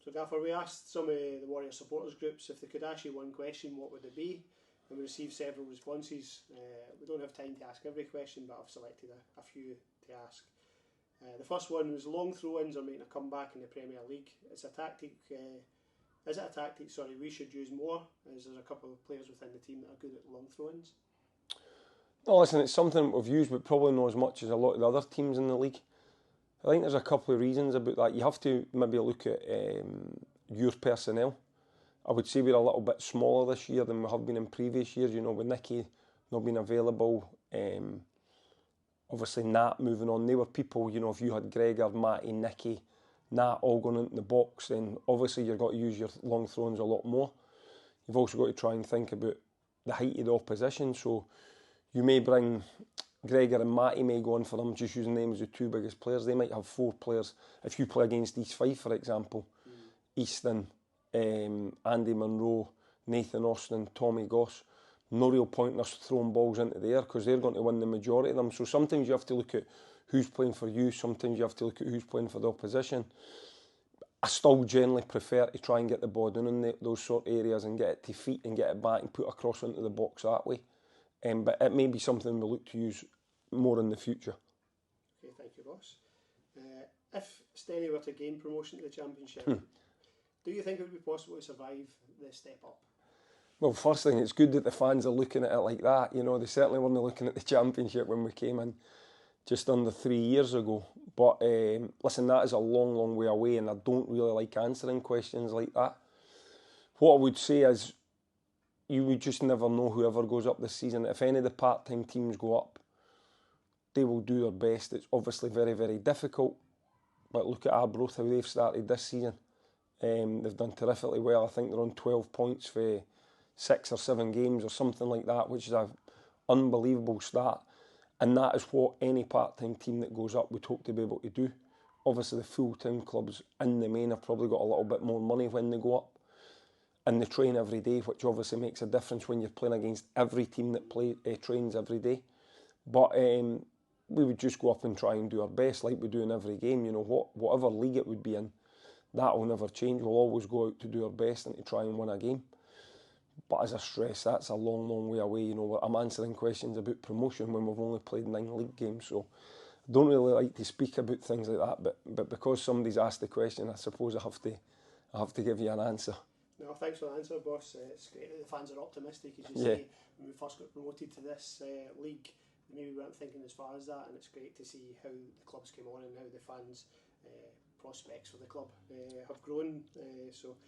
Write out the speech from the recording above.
So Gaffer, we asked some of the Warriors supporters groups if they could ask you one question, what would it be? And we received several responses. We don't have time to ask every question, but I've selected a few to ask. The first one was long throw-ins are making a comeback in the Premier League. Is it a tactic we should use more, as there's a couple of players within the team that are good at long throw-ins? No, listen, it's something we've used, but probably not as much as a lot of the other teams in the league. I think there's a couple of reasons about that. You have to maybe look at your personnel. I would say we're a little bit smaller this year than we have been in previous years. You know, with Nicky not being available, obviously Nat moving on. They were people, you know, if you had Gregor, Matty, Nicky, Nat all going into the box, then obviously you've got to use your long throws a lot more. You've also got to try and think about the height of the opposition. So you may bring Gregor and Matty may go on for them, just using them as the two biggest players. They might have four players. If you play against East Fife, for example, Easton, Andy Munro, Nathan Austin, Tommy Goss, no real point in us throwing balls into the air because they're going to win the majority of them. So sometimes you have to look at who's playing for you, sometimes you have to look at who's playing for the opposition. I still generally prefer to try and get the ball down in those sort of areas and get it to feet and get it back and put a cross into the box that way. But it may be something we'll look to use more in the future. Okay, thank you, boss. If Steny were to gain promotion to the Championship, do you think it would be possible to survive the step up? Well, first thing, it's good that the fans are looking at it like that. You know, they certainly weren't looking at the Championship when we came in just under 3 years ago. But listen, that is a long, long way away, and I don't really like answering questions like that. What I would say is, you would just never know whoever goes up this season. If any of the part-time teams go up, they will do their best. It's obviously very, very difficult. But look at Arbroath, how they've started this season. They've done terrifically well. I think they're on 12 points for 6 or 7 games or something like that, which is an unbelievable start. And that is what any part-time team that goes up would hope to be able to do. Obviously, the full-time clubs in the main have probably got a little bit more money when they go up. And they train every day, which obviously makes a difference when you're playing against every team that trains every day. But we would just go up and try and do our best like we do in every game. You know, whatever league it would be in, that will never change. We'll always go out to do our best and to try and win a game. But as I stress, that's a long, long way away. You know, I'm answering questions about promotion when we've only played 9 league games. So I don't really like to speak about things like that. But because somebody's asked the question, I suppose I have to give you an answer. No, thanks for the answer, boss. It's great that the fans are optimistic, as you say. When we first got promoted to this league, maybe we weren't thinking as far as that, and it's great to see how the clubs came on and how the fans' prospects for the club have grown. So